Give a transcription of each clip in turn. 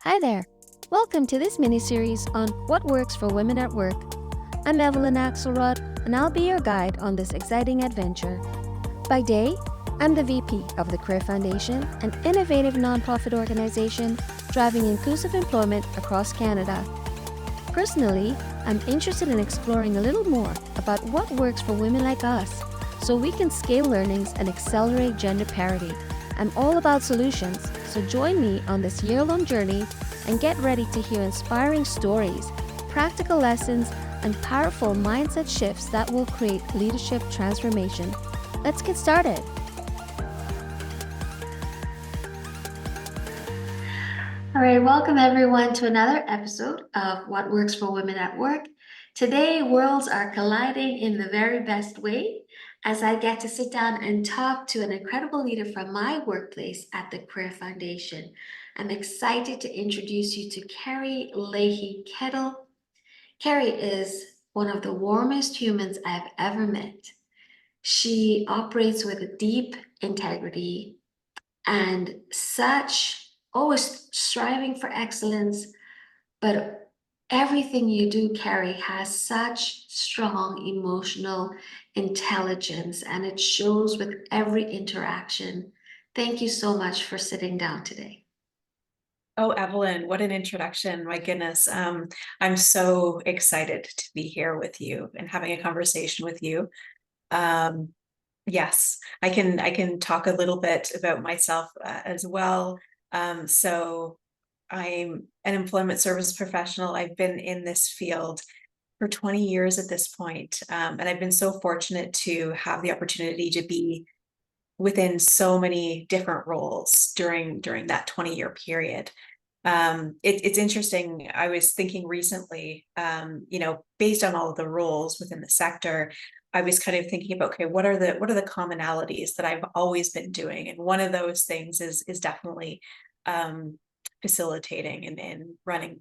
Hi there. Welcome to this mini-series on what works for women at work. I'm Evelyn Axelrod, and I'll be your guide on this exciting adventure. By day, I'm the VP of the Career Foundation, an innovative nonprofit organization driving inclusive employment across Canada. Personally, I'm interested in exploring a little more about what works for women like us so we can scale learnings and accelerate gender parity. I'm all about solutions, so join me on this year-long journey and get ready to hear inspiring stories, practical lessons, and powerful mindset shifts that will create leadership transformation. Let's get started. All right, welcome everyone to another episode of What Works for Women at Work. Today, worlds are colliding in the very best way as I get to sit down and talk to an incredible leader from my workplace at the Career Foundation. I'm excited to introduce you to Kerry Kettle. Kerry is one of the warmest humans I've ever met. She operates with a deep integrity and such, always striving for excellence, but everything you do, Kerry, has such strong emotional intelligence, and it shows with every interaction. Thank you so much for sitting down today. Oh, Evelyn, what an introduction. My goodness. I'm so excited to be here with you and having a conversation with you. Um, yes, I can talk a little bit about myself as well. So I'm an employment service professional. I've been in this field for 20 years at this point. And I've been so fortunate to have the opportunity to be within so many different roles during that 20-year period. It's interesting. I was thinking recently, based on all of the roles within the sector, I was kind of thinking about, okay, what are the commonalities that I've always been doing? And one of those things is definitely facilitating and running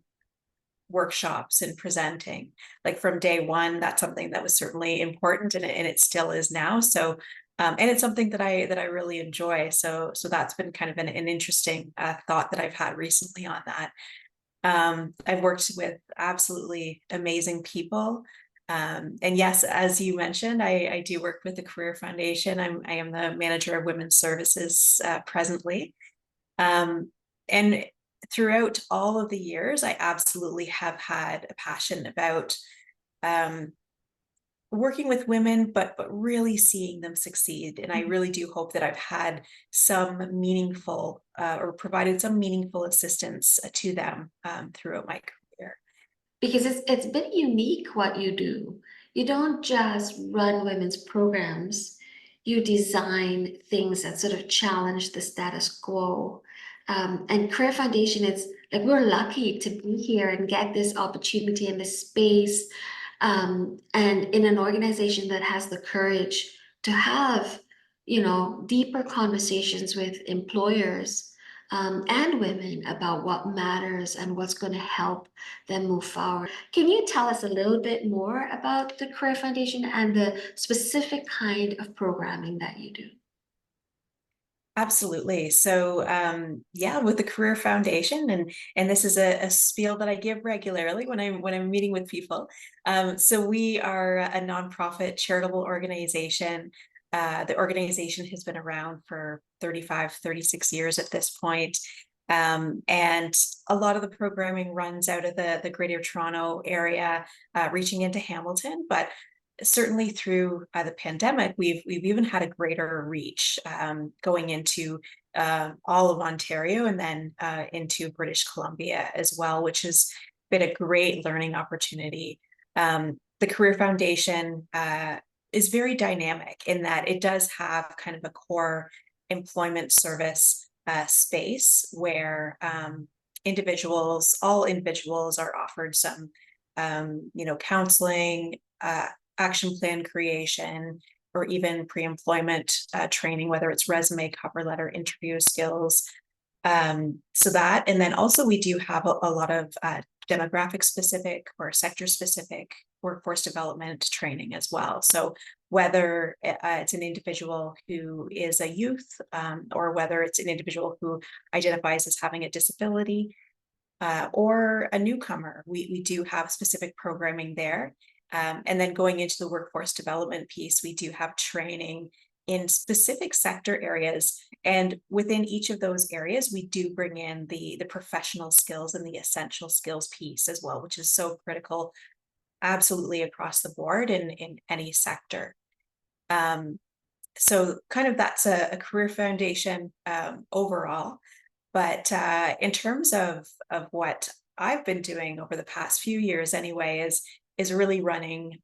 workshops and presenting. Like from day one, that's something that was certainly important, and it still is now. So and it's something that I really enjoy. So that's been kind of an interesting thought that I've had recently on that. I've worked with absolutely amazing people. And yes, as you mentioned, I do work with the Career Foundation. I am the manager of women's services presently. And throughout all of the years, I absolutely have had a passion about working with women, but really seeing them succeed. And I really do hope that I've had some meaningful or provided some meaningful assistance to them throughout my career. Because it's been unique what you do. You don't just run women's programs, you design things that sort of challenge the status quo. And Career Foundation, it's like we're lucky to be here and get this opportunity in this space, and in an organization that has the courage to have, deeper conversations with employers, and women about what matters and what's going to help them move forward. Can you tell us a little bit more about the Career Foundation and the specific kind of programming that you do? Absolutely. So yeah, with the Career Foundation, and this is a spiel that I give regularly when I'm meeting with people. So we are a nonprofit charitable organization. The organization has been around for 35, 36 years at this point. And a lot of the programming runs out of the Greater Toronto area, reaching into Hamilton, but certainly through the pandemic, we've even had a greater reach, going into all of Ontario and then into British Columbia as well, which has been a great learning opportunity. The Career Foundation is very dynamic in that it does have kind of a core employment service space where all individuals are offered some counseling, action plan creation, or even pre-employment training, whether it's resume, cover letter, interview skills. So that, and then also we do have a lot of demographic specific or sector specific workforce development training as well. So whether it's an individual who is a youth, or whether it's an individual who identifies as having a disability, or a newcomer, we do have specific programming there. And then going into the workforce development piece, we do have training in specific sector areas. And within each of those areas, we do bring in the professional skills and the essential skills piece as well, which is so critical absolutely across the board in any sector. So kind of that's a career foundation overall. But in terms of what I've been doing over the past few years anyway, is really running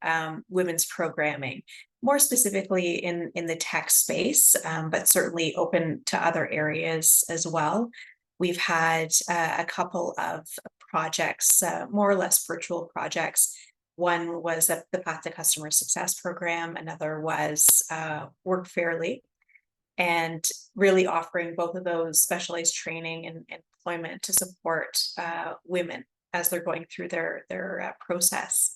women's programming, more specifically in the tech space, but certainly open to other areas as well. We've had a couple of projects, more or less virtual projects. One was the Path to Customer Success program. Another was Work Fairly, and really offering both of those specialized training and employment to support women as they're going through their process.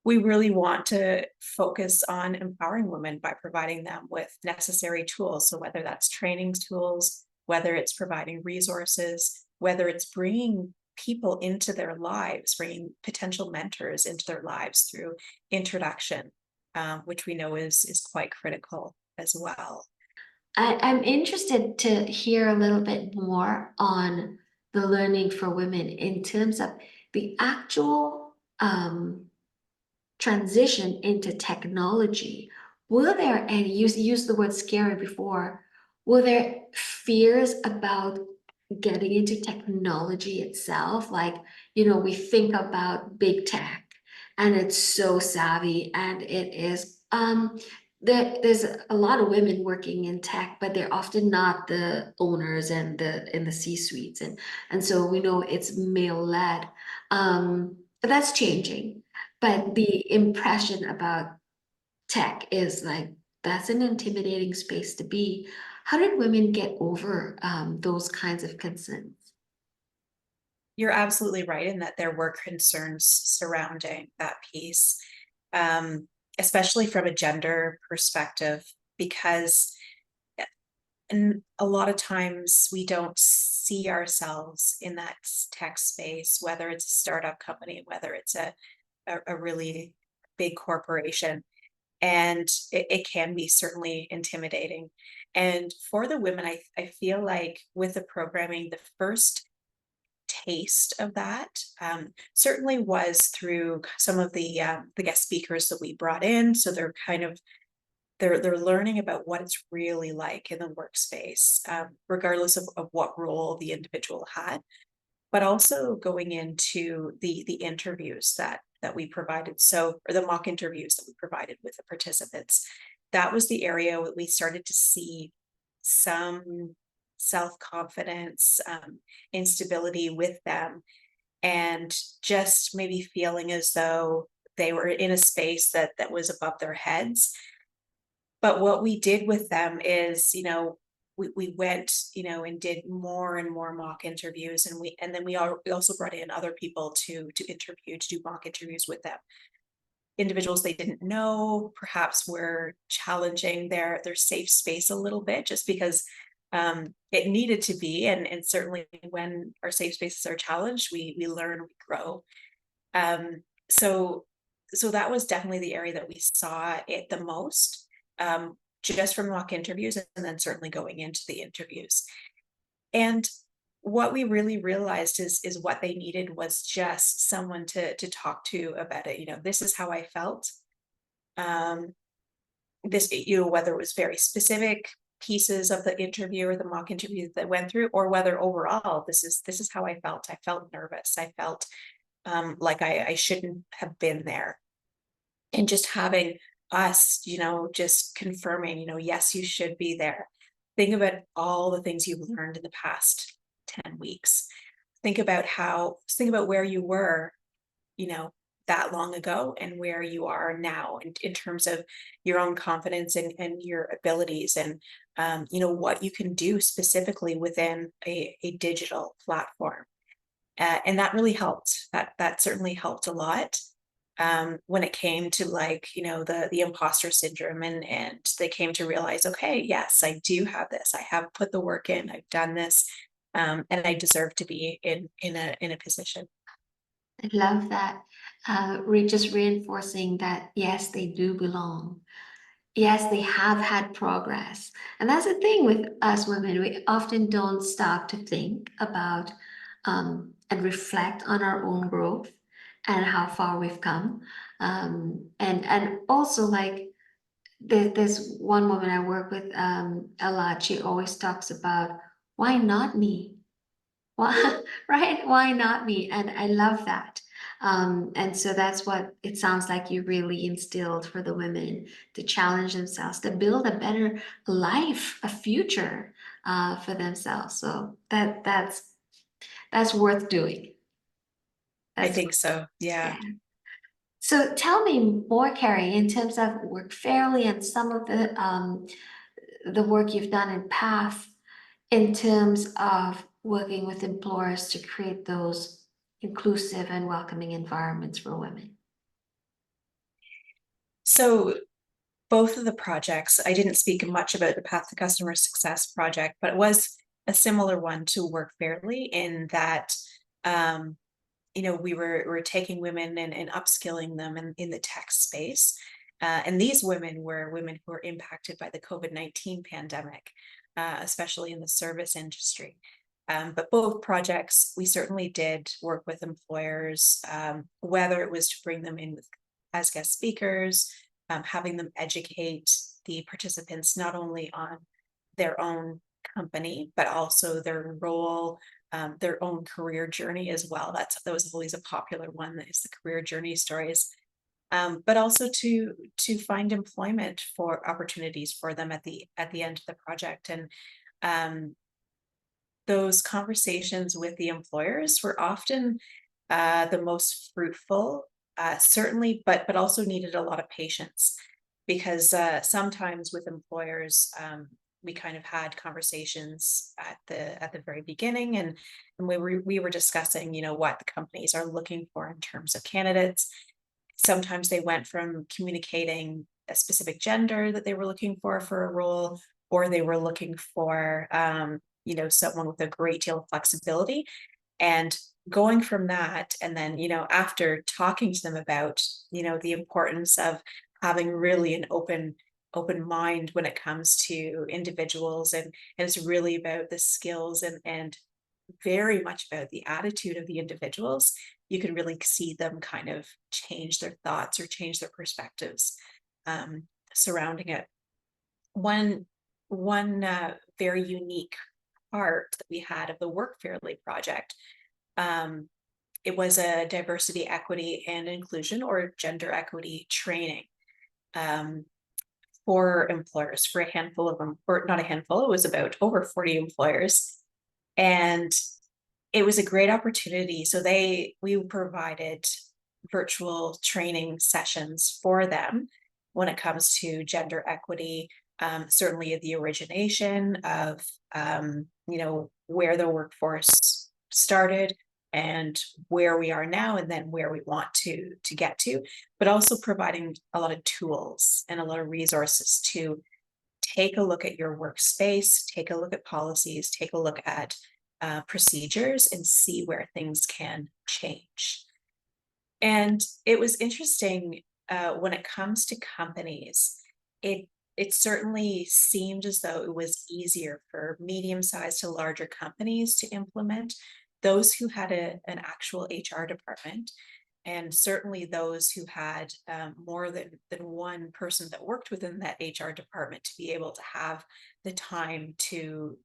We really want to focus on empowering women by providing them with necessary tools. So whether that's training tools, whether it's providing resources, whether it's bringing people into their lives, bringing potential mentors into their lives through introduction, which we know is quite critical as well. I'm interested to hear a little bit more on the learning for women in terms of the actual transition into technology. Were there, and you used the word scary before, were there fears about getting into technology itself? Like, we think about big tech and it's so savvy and it is there's a lot of women working in tech, but they're often not the owners and the in the C-suites. And so we know it's male-led. But that's changing. But the impression about tech is like that's an intimidating space to be. How did women get over those kinds of concerns? You're absolutely right in that there were concerns surrounding that piece, um, especially from a gender perspective, because and a lot of times we don't see ourselves in that tech space, whether it's a startup company, whether it's a really big corporation. And it can be certainly intimidating. And for the women, I feel like with the programming, the first taste of that certainly was through some of the guest speakers that we brought in. So they're kind of they're learning about what it's really like in the workspace, regardless of what role the individual had, but also going into the interviews that we provided. So, or the mock interviews that we provided with the participants. That was the area where we started to see some self-confidence, instability with them, and just maybe feeling as though they were in a space that was above their heads. But what we did with them is, we went, and did more and more mock interviews, and then we also brought in other people to interview, to do mock interviews with them. Individuals they didn't know, perhaps were challenging their safe space a little bit, just because it needed to be, and certainly when our safe spaces are challenged, we learn, we grow. Um, so so that was definitely the area that we saw it the most, just from mock interviews and then certainly going into the interviews. And what we really realized is what they needed was just someone to talk to about it. This is how I felt. Um, this, whether it was very specific pieces of the interview or the mock interview that went through, or whether overall this is how I felt. I felt nervous. I felt like I shouldn't have been there. And just having us, just confirming, yes, you should be there. Think about all the things you've learned in the past 10 weeks. Think about where you were, you know, that long ago and where you are now in terms of your own confidence and your abilities, and what you can do specifically within a digital platform. And that really helped. That certainly helped a lot, when it came to, like, the imposter syndrome, and they came to realize, okay, yes, I do have this. I have put the work in. I've done this. and I deserve to be in a position. I love that. We're just reinforcing that, yes, they do belong. Yes, they have had progress. And that's the thing with us women. We often don't stop to think about and reflect on our own growth and how far we've come. And also like there's one woman I work with a lot. She always talks about why not me? Why, right? Why not me? And I love that. And so that's what it sounds like you really instilled for the women to challenge themselves, to build a better life, a future for themselves. So that's worth doing. I That's think so. Yeah. yeah. So tell me more, Carrie, in terms of work fairly and some of the work you've done in past in terms of working with employers to create those inclusive and welcoming environments for women. So both of the projects, I didn't speak much about the Path to Customer Success project, but it was a similar one to Work Fairly in that, um, we were taking women and upskilling them in the tech space. And these women were women who were impacted by the COVID-19 pandemic, especially in the service industry. But both projects, we certainly did work with employers, whether it was to bring them in as guest speakers, having them educate the participants not only on their own company, but also their role, their own career journey as well. That was always a popular one, that is the career journey stories. But also to find employment for opportunities for them at the end of the project. And um, those conversations with the employers were often the most fruitful, certainly, but also needed a lot of patience because sometimes with employers, we kind of had conversations at the very beginning, and we were discussing, what the companies are looking for in terms of candidates. Sometimes they went from communicating a specific gender that they were looking for a role, or they were looking for someone with a great deal of flexibility. And going from that, and then, after talking to them about, the importance of having really an open mind when it comes to individuals, and it's really about the skills and very much about the attitude of the individuals, you can really see them kind of change their thoughts or change their perspectives um, surrounding it. One very unique part that we had of the Work Fairly project, um, it was a diversity, equity, and inclusion, or gender equity training, um, for employers, for a handful of them, or not a handful, it was about over 40 employers. And it was a great opportunity. So we provided virtual training sessions for them when it comes to gender equity, certainly at the origination of, where the workforce started and where we are now, and then where we want to get to, but also providing a lot of tools and a lot of resources to take a look at your workspace, take a look at policies, take a look at procedures, and see where things can change. And it was interesting, when it comes to companies, it it certainly seemed as though it was easier for medium-sized to larger companies to implement, those who had an actual HR department, and certainly those who had more than one person that worked within that HR department, to be able to have the time to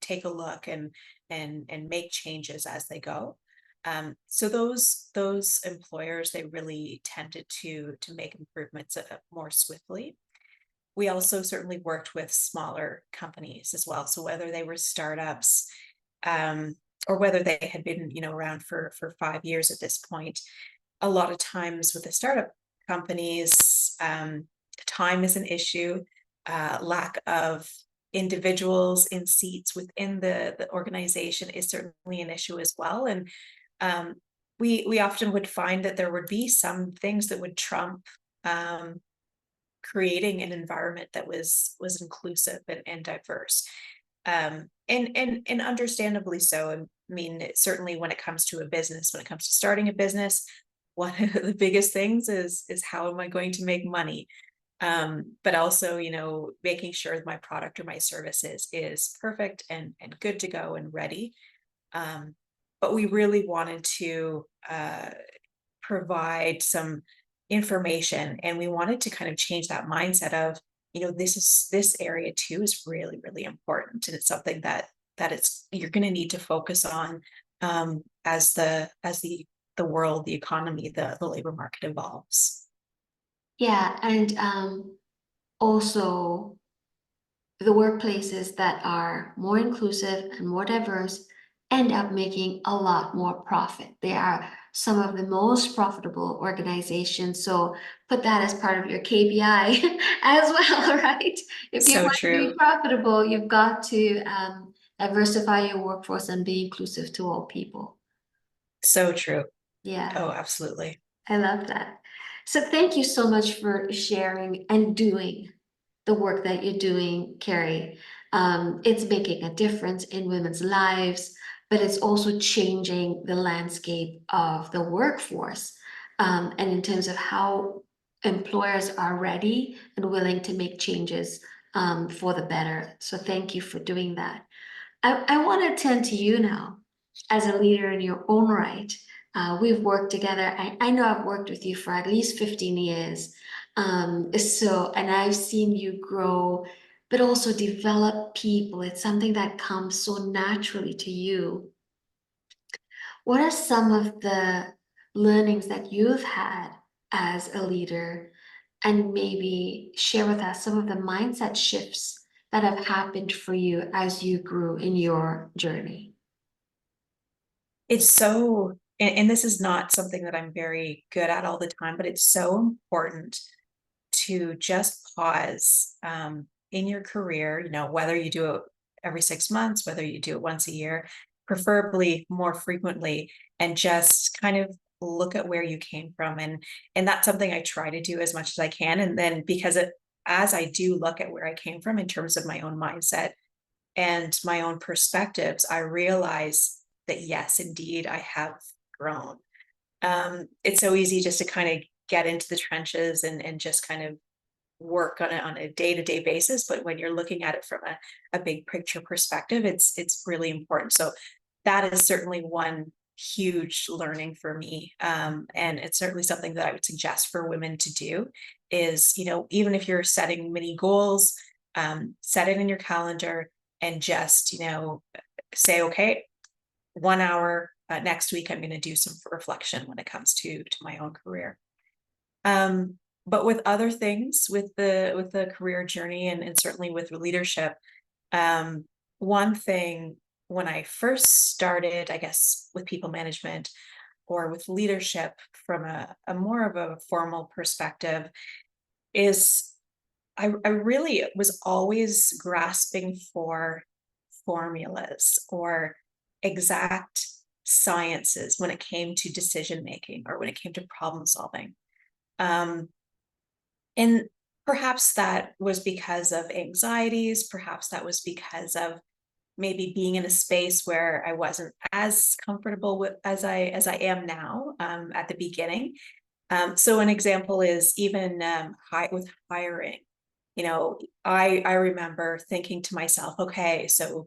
take a look and make changes as they go. So those employers, they really tended to make improvements more swiftly. We also certainly worked with smaller companies as well. So whether they were startups, um, or whether they had been, around for 5 years at this point, a lot of times with the startup companies, time is an issue. Lack of individuals in seats within the organization is certainly an issue as well. And um, we often would find that there would be some things that would trump um, creating an environment that was inclusive and diverse. And understandably so. I mean, certainly when it comes to a business, when it comes to starting a business, one of the biggest things is how am I going to make money? But also, making sure that my product or my services is perfect and good to go and ready. Um, but we really wanted to provide some information, and we wanted to kind of change that mindset of, this area too is really, really important. And it's something that it's you're going to need to focus on as the world, the economy, the labor market evolves. Yeah, and also the workplaces that are more inclusive and more diverse end up making a lot more profit. They are some of the most profitable organizations. So put that as part of your KPI as well, right? If you So want to be true. profitable, you've got to diversify your workforce and be inclusive to all people. So true. Yeah. Oh, absolutely. I love that. So thank you so much for sharing and doing the work that you're doing, Kerry. It's making a difference in women's lives, but it's also changing the landscape of the workforce. And in terms of how employers are ready and willing to make changes for the better. So thank you for doing that. I want to turn to you now as a leader in your own right. We've worked together. I know I've worked with you for at least 15 years. And I've seen you grow, but also develop people. It's something that comes so naturally to you. What are some of the learnings that you've had as a leader? And maybe share with us some of the mindset shifts that have happened for you as you grew in your journey. It's so, and this is not something that I'm very good at all the time, but it's so important to just pause in your career, whether you do it every 6 months, whether you do it once a year, preferably more frequently, and just kind of look at where you came from. And that's something I try to do as much as I can. And then as I do look at where I came from in terms of my own mindset and my own perspectives, I realize that yes, indeed, I have grown. It's so easy just to kind of get into the trenches and just kind of work on a day-to-day basis, but when you're looking at it from a big picture perspective, it's really important. So that is certainly one huge learning for me, and it's certainly something that I would suggest for women to do is, even if you're setting mini goals, set it in your calendar and just, say, okay, 1 hour next week I'm going to do some reflection when it comes to my own career. But with other things, with the career journey, and certainly with leadership, one thing when I first started, I guess, with people management or with leadership from a more of a formal perspective, is I really was always grasping for formulas or exact sciences when it came to decision making or when it came to problem solving. Um, and perhaps that was because of anxieties, perhaps that was because of maybe being in a space where I wasn't as comfortable with as I am now, at the beginning. So an example is even with hiring. I remember thinking to myself, okay, so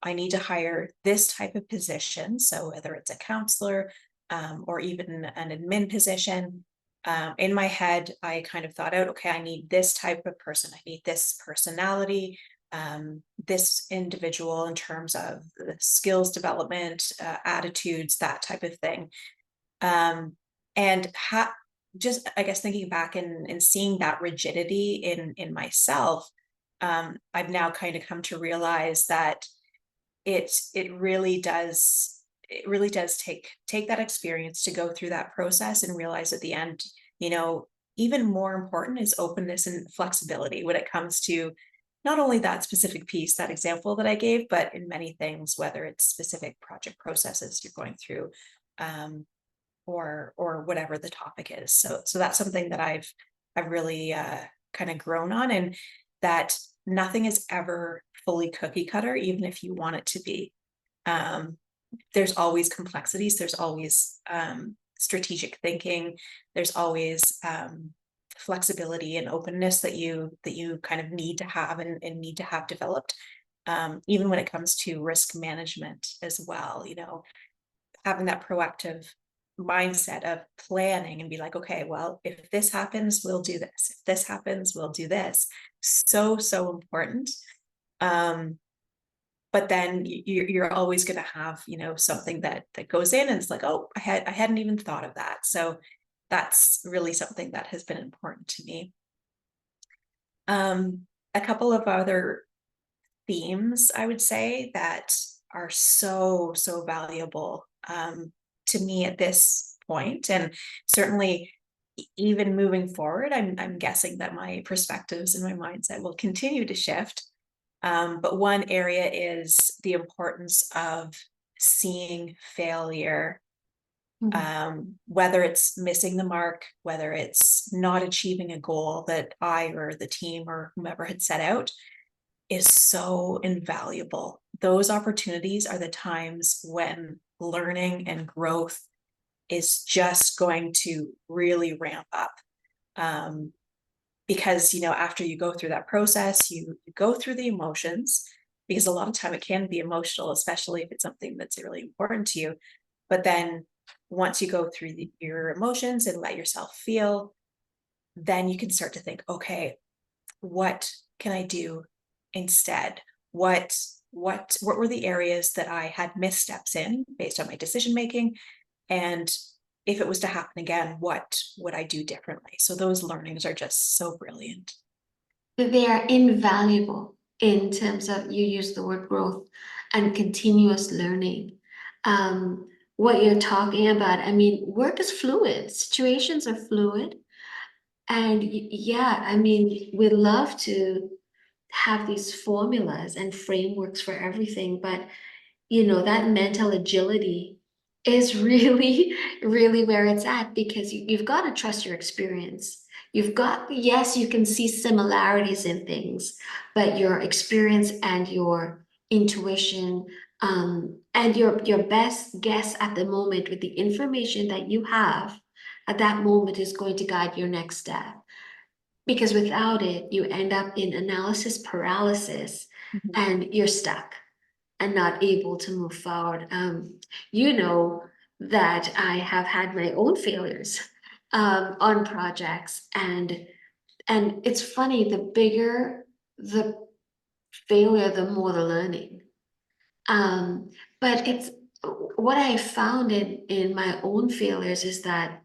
I need to hire this type of position. So whether it's a counselor, or even an admin position, in my head, I kind of thought out, okay, I need this type of person. I need this personality, this individual in terms of the skills development, attitudes, that type of thing. Um, and just, I guess, thinking back and seeing that rigidity in myself, I've now kind of come to realize that it really does take that experience to go through that process and realize at the end, you know, even more important is openness and flexibility when it comes to not only that specific piece, that example that I gave, but in many things, whether it's specific project processes you're going through, um, or whatever the topic is. So that's something that I've really kind of grown on, and that nothing is ever fully cookie cutter, even if you want it to be. Um, there's always complexities. There's always strategic thinking. There's always flexibility and openness that you kind of need to have and need to have developed. Even when it comes to risk management as well, having that proactive mindset of planning and be like, okay, well, if this happens, we'll do this. If this happens, we'll do this. So, so important. But then you're always going to have, something that goes in and it's like, oh, I hadn't even thought of that. So that's really something that has been important to me. A couple of other themes I would say that are so, so valuable to me at this point, and certainly even moving forward, I'm guessing that my perspectives and my mindset will continue to shift. But one area is the importance of seeing failure, whether it's missing the mark, whether it's not achieving a goal that I or the team or whomever had set out, is so invaluable. Those opportunities are the times when learning and growth is just going to really ramp up. Because, after you go through that process, you go through the emotions, because a lot of time it can be emotional, especially if it's something that's really important to you. But then once you go through your emotions and let yourself feel, then you can start to think, okay, what can I do instead? What were the areas that I had missteps in based on my decision making? And if it was to happen again, what would I do differently? So those learnings are just so brilliant. They are invaluable in terms of, you use the word growth and continuous learning. What you're talking about, I mean, work is fluid, situations are fluid. And yeah, I mean, we love to have these formulas and frameworks for everything, but that mental agility is really, really where it's at, because you've got to trust your experience. Yes, you can see similarities in things, but your experience and your intuition, and your best guess at the moment with the information that you have at that moment is going to guide your next step. Because without it, you end up in analysis paralysis Mhm. and you're stuck and not able to move forward. You know that I have had my own failures on projects, and it's funny, the bigger the failure, the more the learning. But it's what I found in my own failures is that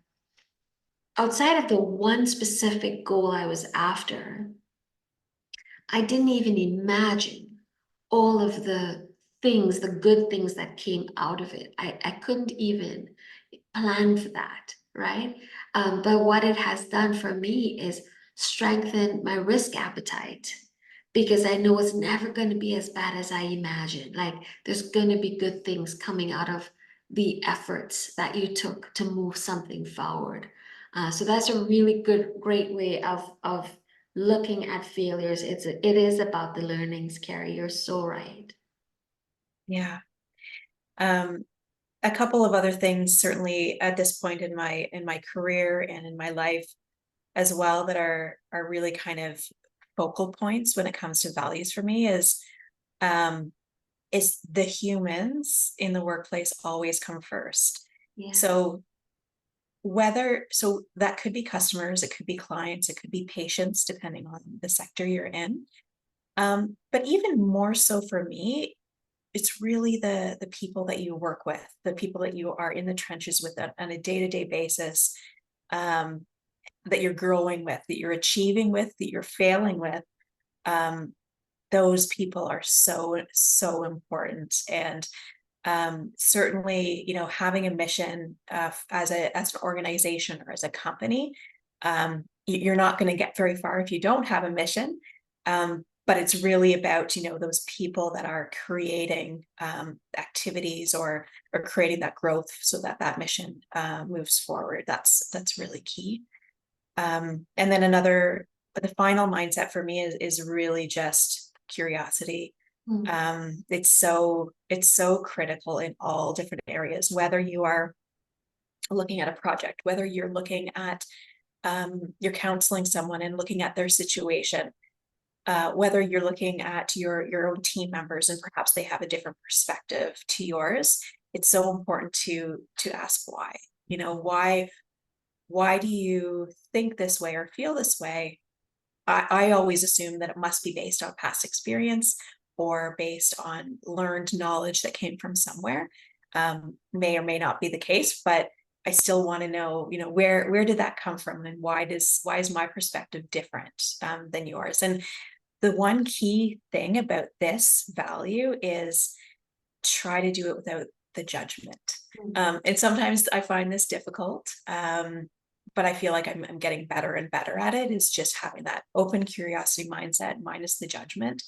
outside of the one specific goal I was after, I didn't even imagine all of the things, the good things that came out of it. I couldn't even plan for that, right? But what it has done for me is strengthen my risk appetite, because I know it's never going to be as bad as I imagined. Like, there's going to be good things coming out of the efforts that you took to move something forward. So that's a really great way of looking at failures. It is about the learnings, Kerry. You're so right. Yeah. Um, a couple of other things, certainly at this point in my career and in my life as well, that are really kind of focal points when it comes to values for me um, is the humans in the workplace always come first. Yeah. So that could be customers, it could be clients, it could be patients, depending on the sector you're in. But even more so for me, it's really the people that you work with, the people that you are in the trenches with on a day-to-day basis, um, that you're growing with, that you're achieving with, that you're failing with. Um, those people are so, so important. And certainly, having a mission as an organization or as a company, you're not going to get very far if you don't have a mission. But it's really about, those people that are creating activities or creating that growth so that that mission moves forward. That's really key. And then another the final mindset for me is really just curiosity. Mm. It's so critical in all different areas, whether you are looking at a project, whether you're looking at you're counseling someone and looking at their situation, whether you're looking at your own team members and perhaps they have a different perspective to yours. It's so important to ask why. You know, why do you think this way or feel this way? I always assume that it must be based on past experience or based on learned knowledge that came from somewhere. May or may not be the case, but I still want to know, you know, where did that come from, and why is my perspective different than yours? And the one key thing about this value is try to do it without the judgment. And sometimes I find this difficult, but I feel like I'm getting better and better at it, is just having that open curiosity mindset minus the judgment.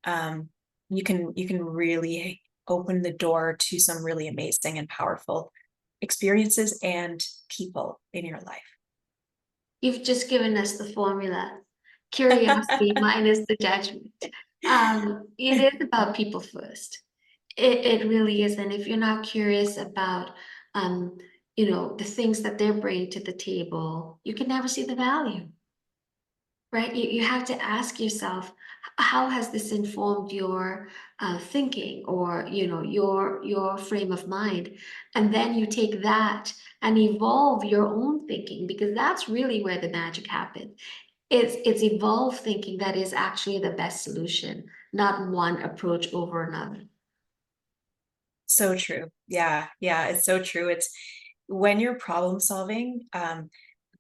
Um, you can really open the door to some really amazing and powerful experiences and people in your life. You've just given us the formula. Curiosity minus the judgment. It is about people first. It really is. And if you're not curious about, um, the things that they're bringing to the table, you can never see the value, right? You have to ask yourself, how has this informed your thinking, or, your frame of mind? And then you take that and evolve your own thinking, because that's really where the magic happens. It's evolved thinking that is actually the best solution, not one approach over another. So true. Yeah, yeah, it's so true. It's when you're problem solving,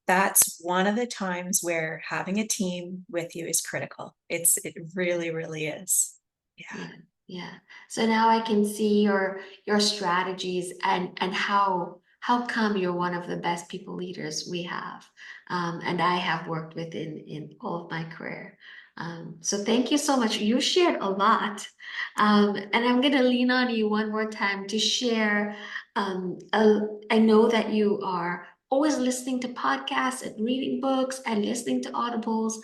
that's one of the times where having a team with you is critical. It really, really is. Yeah. Yeah, yeah. So now I can see your strategies, and how come you're one of the best people leaders we have, and I have worked with in all of my career. So thank you so much. You shared a lot, and I'm gonna lean on you one more time to share. I know that you are always listening to podcasts and reading books and listening to audibles.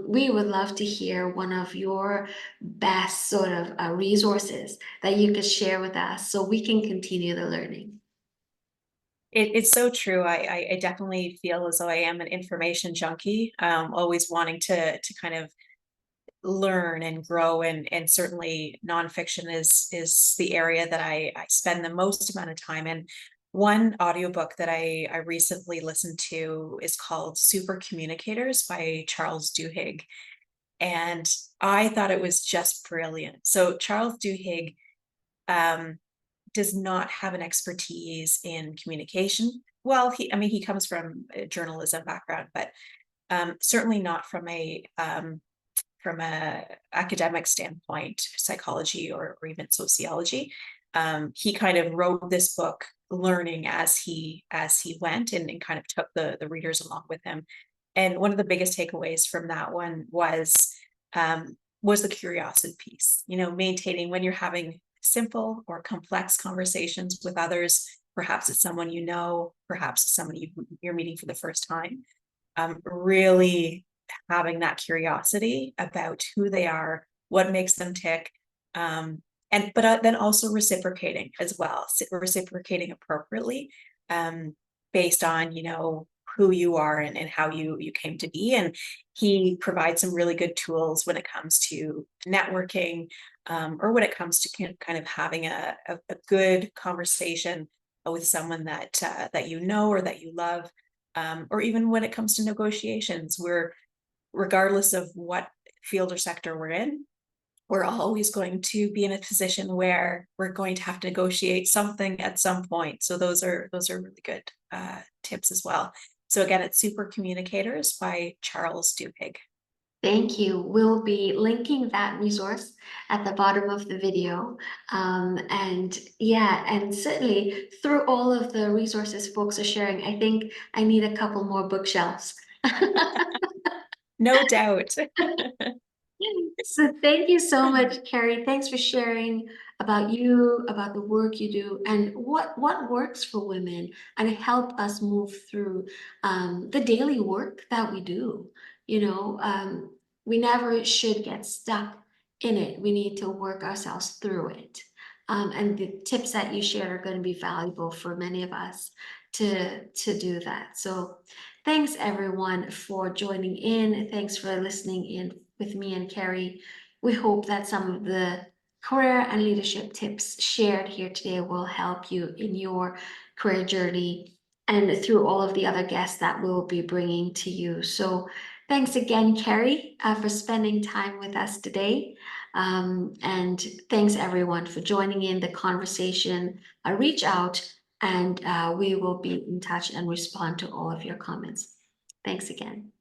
We would love to hear one of your best sort of resources that you could share with us so we can continue the learning. It's so true. I definitely feel as though I am an information junkie, always wanting to kind of learn and grow, and certainly nonfiction is the area that I spend the most amount of time in. One audiobook that I recently listened to is called Supercommunicators by Charles Duhigg. And I thought it was just brilliant. So Charles Duhigg um, does not have an expertise in communication. Well, I mean, he comes from a journalism background, but certainly not from a academic standpoint, psychology or even sociology. He kind of wrote this book learning as he went, and kind of took the readers along with him. And one of the biggest takeaways from that one was the curiosity piece. You know, maintaining when you're having simple or complex conversations with others. Perhaps it's someone you know, perhaps it's someone you're meeting for the first time. Really having that curiosity about who they are, what makes them tick, and but then also reciprocating as well, reciprocating appropriately, um, based on, you know, who you are, and how you came to be. And he provides some really good tools when it comes to networking, or when it comes to kind of having a good conversation with someone that you know or that you love, or even when it comes to negotiations, where regardless of what field or sector we're in, we're always going to be in a position where we're going to have to negotiate something at some point. So those are really good tips as well. So again, it's Super Communicators by Charles Duhigg. Thank you. We'll be linking that resource at the bottom of the video. And yeah, and certainly through all of the resources folks are sharing, I think I need a couple more bookshelves. No doubt. So thank you so much, Kerry. Thanks for sharing about you, about the work you do, and what works for women, and help us move through the daily work that we do. We never should get stuck in it. We need to work ourselves through it. And the tips that you shared are going to be valuable for many of us to do that. So thanks everyone for joining in. Thanks for listening in with me and Kerry. We hope that some of the career and leadership tips shared here today will help you in your career journey and through all of the other guests that we'll be bringing to you. So thanks again, Kerry, for spending time with us today. And thanks everyone for joining in the conversation. Reach out and we will be in touch and respond to all of your comments. Thanks again.